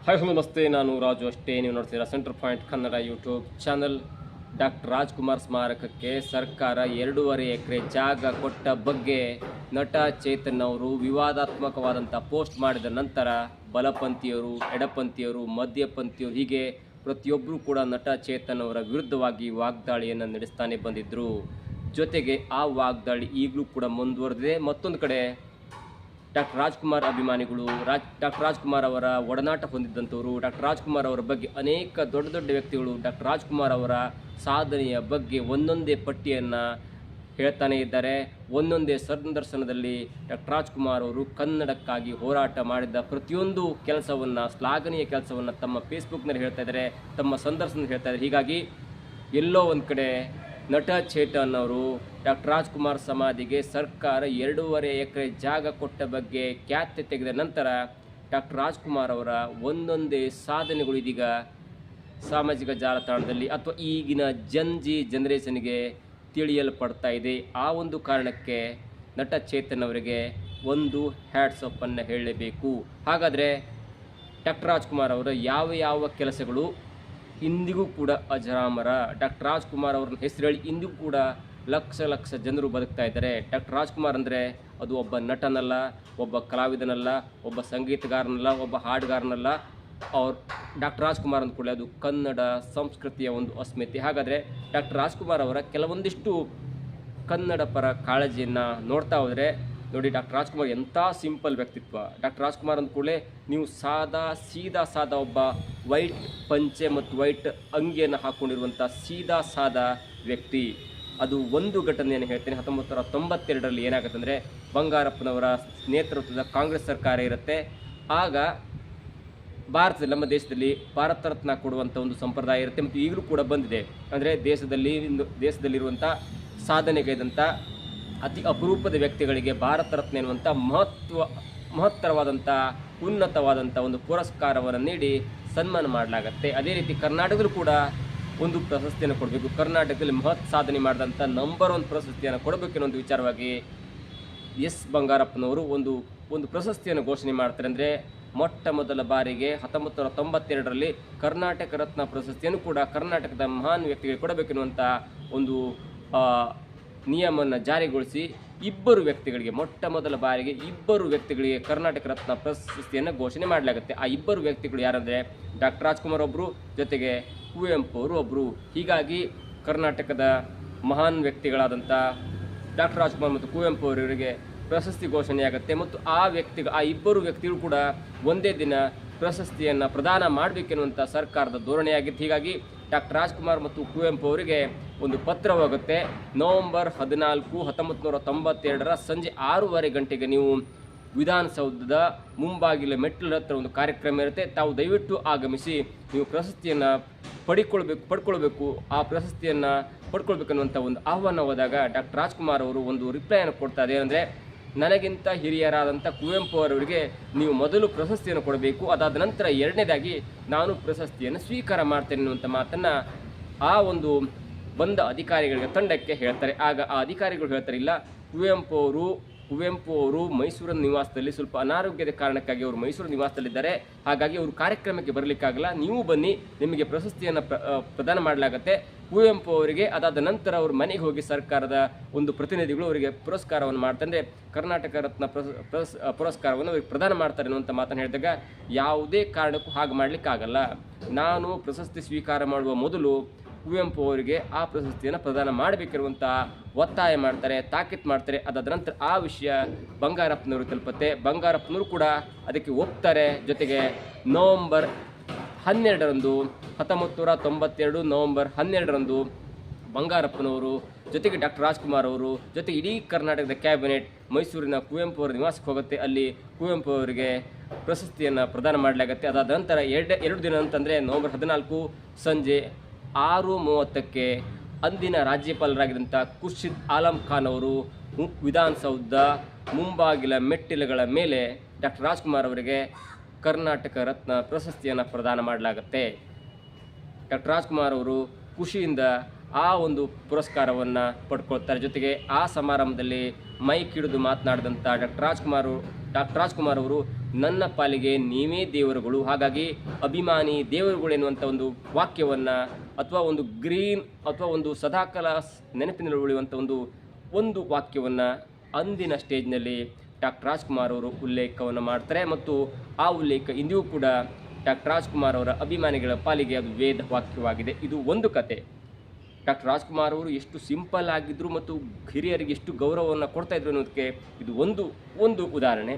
Hi hello ನಮಸ್ತೆ, ನಾನು ರಾಜು ಅಷ್ಟೇ. ನೀವು ನೋಡ್ತೀರಾ centre point Kannada YouTube channel. Doctor Rajkumar ಸ್ಮಾರಕಕ್ಕೆ ಸರ್ಕಾರ 2.5 ಎಕರೆ ಜಾಗ ಕೊಟ್ಟ ಬಗ್ಗೆ ನಟ ಚೇತನ್ ಅವರು ವಿವಾದಾತ್ಮಕವಾದಂಥ ಪೋಸ್ಟ್ ಮಾಡಿದ ನಂತರ ಬಲಪಂಥೀಯರು, ಎಡಪಂಥೀಯರು, ಮಧ್ಯಪಂಥೀಯರು ಹೀಗೆ ಪ್ರತಿಯೊಬ್ಬರೂ ಕೂಡ ನಟ ಚೇತನ್ ಅವರ ವಿರುದ್ಧವಾಗಿ ವಾಗ್ದಾಳಿಯನ್ನು ನಡೆಸ್ತಾನೆ ಬಂದಿದ್ದರು. ಜೊತೆಗೆ ಆ ವಾಗ್ದಾಳಿ ಈಗಲೂ ಕೂಡ ಮುಂದುವರೆದಿದೆ. ಮತ್ತೊಂದು ಕಡೆ ಡಾಕ್ಟರ್ ರಾಜ್ಕುಮಾರ್ ಅಭಿಮಾನಿಗಳು, ಡಾಕ್ಟರ್ ರಾಜ್ಕುಮಾರ್ ಅವರ ಒಡನಾಟ ಹೊಂದಿದ್ದಂಥವರು, ಡಾಕ್ಟರ್ ರಾಜ್ಕುಮಾರ್ ಅವರ ಬಗ್ಗೆ ಅನೇಕ ದೊಡ್ಡ ದೊಡ್ಡ ವ್ಯಕ್ತಿಗಳು ಡಾಕ್ಟರ್ ರಾಜ್ಕುಮಾರ್ ಅವರ ಸಾಧನೆಯ ಬಗ್ಗೆ ಒಂದೊಂದೇ ಪಟ್ಟಿಯನ್ನು ಹೇಳ್ತಾನೆ ಇದ್ದಾರೆ. ಒಂದೊಂದೇ ಸಂದರ್ಶನದಲ್ಲಿ ಡಾಕ್ಟರ್ ರಾಜ್ಕುಮಾರ್ ಅವರು ಕನ್ನಡಕ್ಕಾಗಿ ಹೋರಾಟ ಮಾಡಿದ ಪ್ರತಿಯೊಂದು ಕೆಲಸವನ್ನು, ಶ್ಲಾಘನೀಯ ಕೆಲಸವನ್ನು ತಮ್ಮ ಫೇಸ್ಬುಕ್ನಲ್ಲಿ ಹೇಳ್ತಾ ಇದ್ದಾರೆ, ತಮ್ಮ ಸಂದರ್ಶನದಲ್ಲಿ ಹೇಳ್ತಾ ಇದ್ದಾರೆ. ಹೀಗಾಗಿ ಎಲ್ಲೋ ಒಂದು ಕಡೆ ನಟ ಚೇತನ್ ಅವರು ಡಾಕ್ಟರ್ ರಾಜ್ಕುಮಾರ್ ಸಮಾಧಿಗೆ ಸರ್ಕಾರ 2.5 ಎಕರೆ ಜಾಗ ಕೊಟ್ಟ ಬಗ್ಗೆ ಖ್ಯಾತೆ ತೆಗೆದ ನಂತರ ಡಾಕ್ಟರ್ ರಾಜ್ಕುಮಾರ್ ಅವರ ಒಂದೊಂದೇ ಸಾಧನೆಗಳು ಇದೀಗ ಸಾಮಾಜಿಕ ಜಾಲತಾಣದಲ್ಲಿ ಅಥವಾ ಈಗಿನ ಜನರೇಷನ್ಗೆ ತಿಳಿಯಲ್ಪಡ್ತಾ ಇದೆ. ಆ ಒಂದು ಕಾರಣಕ್ಕೆ ನಟ ಚೇತನ್ ಅವರಿಗೆ ಒಂದು ಹ್ಯಾಟ್ಸ್ ಆಫ್ ಅನ್ನು ಹೇಳಲೇಬೇಕು. ಹಾಗಾದರೆ ಡಾಕ್ಟರ್ ರಾಜ್ಕುಮಾರ್ ಅವರ ಯಾವ ಕೆಲಸಗಳು ಇಂದಿಗೂ ಕೂಡ ಅಜರಾಮರ. ಡಾಕ್ಟರ್ ರಾಜ್ಕುಮಾರ್ ಅವ್ರನ್ನ ಹೆಸರು ಹೇಳಿ ಇಂದಿಗೂ ಕೂಡ ಲಕ್ಷ ಜನರು ಬದುಕ್ತಾ ಇದ್ದಾರೆ. ಡಾಕ್ಟರ್ ರಾಜ್ಕುಮಾರ್ ಅಂದರೆ ಅದು ಒಬ್ಬ ನಟನಲ್ಲ, ಒಬ್ಬ ಕಲಾವಿದನಲ್ಲ, ಒಬ್ಬ ಸಂಗೀತಗಾರನಲ್ಲ, ಒಬ್ಬ ಹಾಡುಗಾರನಲ್ಲ. ಅವ್ರು ಡಾಕ್ಟರ್ ರಾಜ್ಕುಮಾರ್ ಅಂದ್ಕೊಳ್ಳಿ ಅದು ಕನ್ನಡ ಸಂಸ್ಕೃತಿಯ ಒಂದು ಅಸ್ಮಿತೆ. ಹಾಗಾದರೆ ಡಾಕ್ಟರ್ ರಾಜ್ಕುಮಾರ್ ಅವರ ಕೆಲವೊಂದಿಷ್ಟು ಕನ್ನಡ ಪರ ಕಾಳಜಿಯನ್ನು ನೋಡ್ತಾ ಹೋದರೆ ನೋಡಿ, ಡಾಕ್ಟರ್ ರಾಜ್ಕುಮಾರ್ ಎಂಥ ಸಿಂಪಲ್ ವ್ಯಕ್ತಿತ್ವ. ಡಾಕ್ಟರ್ ರಾಜ್ಕುಮಾರ್ ಅಂದ್ಕೂಡಲೇ ನೀವು ಸೀದಾ ಒಬ್ಬ ವೈಟ್ ಪಂಚೆ ಮತ್ತು ವೈಟ್ ಅಂಗಿಯನ್ನು ಹಾಕ್ಕೊಂಡಿರುವಂಥ ಸಾದಾ ವ್ಯಕ್ತಿ. ಅದು ಒಂದು ಘಟನೆಯನ್ನು ಹೇಳ್ತೇನೆ. 1992ರಲ್ಲಿ ಏನಾಗುತ್ತೆ ಅಂದರೆ, ಬಂಗಾರಪ್ಪನವರ ನೇತೃತ್ವದ ಕಾಂಗ್ರೆಸ್ ಸರ್ಕಾರ ಇರುತ್ತೆ. ಆಗ ಭಾರತದಲ್ಲಿ, ನಮ್ಮ ದೇಶದಲ್ಲಿ ಭಾರತ ರತ್ನ ಕೊಡುವಂಥ ಒಂದು ಸಂಪ್ರದಾಯ ಇರುತ್ತೆ ಮತ್ತು ಈಗಲೂ ಕೂಡ ಬಂದಿದೆ. ಅಂದರೆ ದೇಶದಲ್ಲಿರುವಂಥ ಸಾಧನೆಗೈದಂಥ ಅತಿ ಅಪರೂಪದ ವ್ಯಕ್ತಿಗಳಿಗೆ ಭಾರತ ರತ್ನ ಎನ್ನುವಂಥ ಮಹತ್ತರವಾದಂಥ ಉನ್ನತವಾದಂಥ ಒಂದು ಪುರಸ್ಕಾರವನ್ನು ನೀಡಿ ಸನ್ಮಾನ ಮಾಡಲಾಗುತ್ತೆ. ಅದೇ ರೀತಿ ಕರ್ನಾಟಕದಲ್ಲೂ ಕೂಡ ಒಂದು ಪ್ರಶಸ್ತಿಯನ್ನು ಕೊಡಬೇಕು. ಕರ್ನಾಟಕದಲ್ಲಿ ಮಹತ್ ಸಾಧನೆ ಮಾಡಿದಂಥ ನಂಬರ್ 1 ಪ್ರಶಸ್ತಿಯನ್ನು ಕೊಡಬೇಕೆನ್ನೋ ಒಂದು ವಿಚಾರವಾಗಿ ಎಸ್ ಬಂಗಾರಪ್ಪನವರು ಒಂದು ಪ್ರಶಸ್ತಿಯನ್ನು ಘೋಷಣೆ ಮಾಡ್ತಾರೆ. ಅಂದರೆ ಮೊಟ್ಟ ಮೊದಲ ಬಾರಿಗೆ 1992ರಲ್ಲಿ ಕರ್ನಾಟಕ ರತ್ನ ಪ್ರಶಸ್ತಿಯನ್ನು ಕೂಡ ಕರ್ನಾಟಕದ ಮಹಾನ್ ವ್ಯಕ್ತಿಗಳಿಗೆ ಕೊಡಬೇಕೆನ್ನುವಂಥ ಒಂದು ನಿಯಮವನ್ನು ಜಾರಿಗೊಳಿಸಿ ಮೊಟ್ಟ ಮೊದಲ ಬಾರಿಗೆ ಇಬ್ಬರು ವ್ಯಕ್ತಿಗಳಿಗೆ ಕರ್ನಾಟಕ ರತ್ನ ಪ್ರಶಸ್ತಿಯನ್ನು ಘೋಷಣೆ ಮಾಡಲಾಗುತ್ತೆ. ಆ ಇಬ್ಬರು ವ್ಯಕ್ತಿಗಳು ಯಾರಂದರೆ ಡಾಕ್ಟರ್ ರಾಜ್ಕುಮಾರ್ ಒಬ್ಬರು, ಜೊತೆಗೆ ಕುವೆಂಪು ಅವರು ಒಬ್ಬರು. ಹೀಗಾಗಿ ಕರ್ನಾಟಕದ ಮಹಾನ್ ವ್ಯಕ್ತಿಗಳಾದಂಥ ಡಾಕ್ಟರ್ ರಾಜ್ಕುಮಾರ್ ಮತ್ತು ಕುವೆಂಪು ಅವರಿಗೆ ಪ್ರಶಸ್ತಿ ಘೋಷಣೆಯಾಗುತ್ತೆ ಮತ್ತು ಆ ಇಬ್ಬರು ವ್ಯಕ್ತಿಗಳು ಕೂಡ ಒಂದೇ ದಿನ ಪ್ರಶಸ್ತಿಯನ್ನು ಪ್ರದಾನ ಮಾಡಬೇಕೆನ್ನುವಂಥ ಸರ್ಕಾರದ ಧೋರಣೆಯಾಗಿತ್ತು. ಹೀಗಾಗಿ ಡಾಕ್ಟರ್ ರಾಜ್ಕುಮಾರ್ ಮತ್ತು ಕುವೆಂಪು ಅವರಿಗೆ ಒಂದು ಪತ್ರ ಹೋಗುತ್ತೆ. ನವೆಂಬರ್ 14, 1992 ಸಂಜೆ 6:30 ಗಂಟೆಗೆ ನೀವು ವಿಧಾನಸೌಧದ ಮುಂಬಾಗಿಲ ಮೆಟ್ಟಿಲ ಹತ್ರ ಒಂದು ಕಾರ್ಯಕ್ರಮ ಇರುತ್ತೆ. ತಾವು ದಯವಿಟ್ಟು ಆಗಮಿಸಿ ನೀವು ಪ್ರಶಸ್ತಿಯನ್ನು ಪಡ್ಕೊಳ್ಬೇಕು. ಆ ಪ್ರಶಸ್ತಿಯನ್ನು ಪಡ್ಕೊಳ್ಬೇಕನ್ನುವಂಥ ಒಂದು ಆಹ್ವಾನ ಹೋದಾಗ ಡಾಕ್ಟರ್ ರಾಜ್ಕುಮಾರ್ ಅವರು ಒಂದು ರಿಪ್ಲೈಯನ್ನು ಕೊಡ್ತಾರೆ. ಏನಂದರೆ, ನನಗಿಂತ ಹಿರಿಯರಾದಂಥ ಕುವೆಂಪು ಅವರಿಗೆ ನೀವು ಮೊದಲು ಪ್ರಶಸ್ತಿಯನ್ನು ಕೊಡಬೇಕು, ಅದಾದ ನಂತರ ಎರಡನೇದಾಗಿ ನಾನು ಪ್ರಶಸ್ತಿಯನ್ನು ಸ್ವೀಕಾರ ಮಾಡ್ತೇನೆ ಅನ್ನುವಂಥ ಮಾತನ್ನು ಆ ಒಂದು ಬಂದ ಅಧಿಕಾರಿಗಳಿಗೆ ತಂಡಕ್ಕೆ ಹೇಳ್ತಾರೆ. ಆಗ ಆ ಅಧಿಕಾರಿಗಳು ಹೇಳ್ತಾರೆ, ಇಲ್ಲ, ಕುವೆಂಪು ಅವರು ಮೈಸೂರಿನ ನಿವಾಸದಲ್ಲಿ ಸ್ವಲ್ಪ ಅನಾರೋಗ್ಯದ ಕಾರಣಕ್ಕಾಗಿ ಅವರು ಮೈಸೂರು ನಿವಾಸದಲ್ಲಿದ್ದಾರೆ. ಹಾಗಾಗಿ ಅವರು ಕಾರ್ಯಕ್ರಮಕ್ಕೆ ಬರಲಿಕ್ಕಾಗಲ್ಲ, ನೀವು ಬನ್ನಿ, ನಿಮಗೆ ಪ್ರಶಸ್ತಿಯನ್ನು ಪ್ರದಾನ ಮಾಡಲಾಗುತ್ತೆ. ಕುವೆಂಪು ಅವರಿಗೆ ಅದಾದ ನಂತರ ಅವ್ರ ಮನೆಗೆ ಹೋಗಿ ಸರ್ಕಾರದ ಒಂದು ಪ್ರತಿನಿಧಿಗಳು ಅವರಿಗೆ ಪುರಸ್ಕಾರವನ್ನು ಮಾಡ್ತಾರೆ. ಕರ್ನಾಟಕ ರತ್ನ ಪುರಸ್ಕಾರವನ್ನು ಅವರಿಗೆ ಪ್ರದಾನ ಮಾಡ್ತಾರೆ ಅನ್ನುವಂಥ ಮಾತನ್ನು ಹೇಳಿದಾಗ, ಯಾವುದೇ ಕಾರಣಕ್ಕೂ ಹಾಗೆ ಮಾಡಲಿಕ್ಕಾಗಲ್ಲ, ನಾನು ಪ್ರಶಸ್ತಿ ಸ್ವೀಕಾರ ಮಾಡುವ ಮೊದಲು ಕುವೆಂಪು ಅವರಿಗೆ ಆ ಪ್ರಶಸ್ತಿಯನ್ನು ಪ್ರದಾನ ಮಾಡಬೇಕಿರುವಂಥ ಒತ್ತಾಯ ಮಾಡ್ತಾರೆ, ತಾಕೀತು ಮಾಡ್ತಾರೆ. ಅದಾದ ನಂತರ ಆ ವಿಷಯ ಬಂಗಾರಪ್ಪನವರು ತಲುಪುತ್ತೆ. ಬಂಗಾರಪ್ಪನವರು ಕೂಡ ಅದಕ್ಕೆ ಒಪ್ತಾರೆ. ಜೊತೆಗೆ ನವೆಂಬರ್ 12ರಂದು 1992 ನವೆಂಬರ್ 12ರಂದು ಬಂಗಾರಪ್ಪನವರು ಜೊತೆಗೆ ಡಾಕ್ಟರ್ ರಾಜ್ಕುಮಾರ್ ಅವರು ಜೊತೆಗೆ ಇಡೀ ಕರ್ನಾಟಕದ ಕ್ಯಾಬಿನೆಟ್ ಮೈಸೂರಿನ ಕುವೆಂಪು ಅವರ ನಿವಾಸಕ್ಕೆ ಹೋಗುತ್ತೆ. ಅಲ್ಲಿ ಕುವೆಂಪು ಅವರಿಗೆ ಪ್ರಶಸ್ತಿಯನ್ನು ಪ್ರದಾನ ಮಾಡಲಾಗುತ್ತೆ. ಅದಾದ ನಂತರ ಎರಡು ದಿನ ಅಂತಂದರೆ ನವೆಂಬರ್ 14 ಸಂಜೆ 6:30ಕ್ಕೆ ಅಂದಿನ ರಾಜ್ಯಪಾಲರಾಗಿದ್ದಂಥ ಖುರ್ಷಿದ್ ಆಲಂ ಖಾನ್ ಅವರು ವಿಧಾನಸೌಧ ಮುಂಬಾಗಿಲ ಮೆಟ್ಟಿಲುಗಳ ಮೇಲೆ ಡಾಕ್ಟರ್ ರಾಜ್ಕುಮಾರ್ ಅವರಿಗೆ ಕರ್ನಾಟಕ ರತ್ನ ಪ್ರಶಸ್ತಿಯನ್ನು ಪ್ರದಾನ ಮಾಡಲಾಗುತ್ತೆ. ಡಾಕ್ಟರ್ ರಾಜ್ಕುಮಾರ್ ಅವರು ಖುಷಿಯಿಂದ ಆ ಒಂದು ಪುರಸ್ಕಾರವನ್ನು ಪಡ್ಕೊಳ್ತಾರೆ. ಜೊತೆಗೆ ಆ ಸಮಾರಂಭದಲ್ಲಿ ಮೈಕ್ ಹಿಡಿದು ಮಾತನಾಡಿದಂಥ ಡಾಕ್ಟರ್ ರಾಜ್ಕುಮಾರ್ ಅವರು ನನ್ನ ಪಾಲಿಗೆ ನೀವೇ ದೇವರುಗಳು, ಹಾಗಾಗಿ ಅಭಿಮಾನಿ ದೇವರುಗಳು ಎನ್ನುವಂಥ ಒಂದು ವಾಕ್ಯವನ್ನು ಅಥವಾ ಒಂದು ಗ್ರೀನ್ ಅಥವಾ ಒಂದು ಸದಾಕಾಲ ನೆನಪಿನಲ್ಲಿ ಉಳಿಯುವಂಥ ಒಂದು ವಾಕ್ಯವನ್ನು ಅಂದಿನ ಸ್ಟೇಜ್ನಲ್ಲಿ ಡಾಕ್ಟರ್ ರಾಜ್ಕುಮಾರ್ ಅವರು ಉಲ್ಲೇಖವನ್ನು ಮಾಡ್ತಾರೆ. ಮತ್ತು ಆ ಉಲ್ಲೇಖ ಇಂದಿಗೂ ಕೂಡ ಡಾಕ್ಟರ್ ರಾಜ್ಕುಮಾರ್ ಅವರ ಅಭಿಮಾನಿಗಳ ಪಾಲಿಗೆ ಅದು ವೇದ ವಾಕ್ಯವಾಗಿದೆ. ಇದು ಒಂದು ಕತೆ. ಡಾಕ್ಟರ್ ರಾಜ್ಕುಮಾರ್ ಅವರು ಎಷ್ಟು ಸಿಂಪಲ್ ಆಗಿದ್ದರು ಮತ್ತು ಹಿರಿಯರಿಗೆ ಎಷ್ಟು ಗೌರವವನ್ನು ಕೊಡ್ತಾಯಿದ್ರು ಅನ್ನೋದಕ್ಕೆ ಇದು ಒಂದು ಉದಾಹರಣೆ.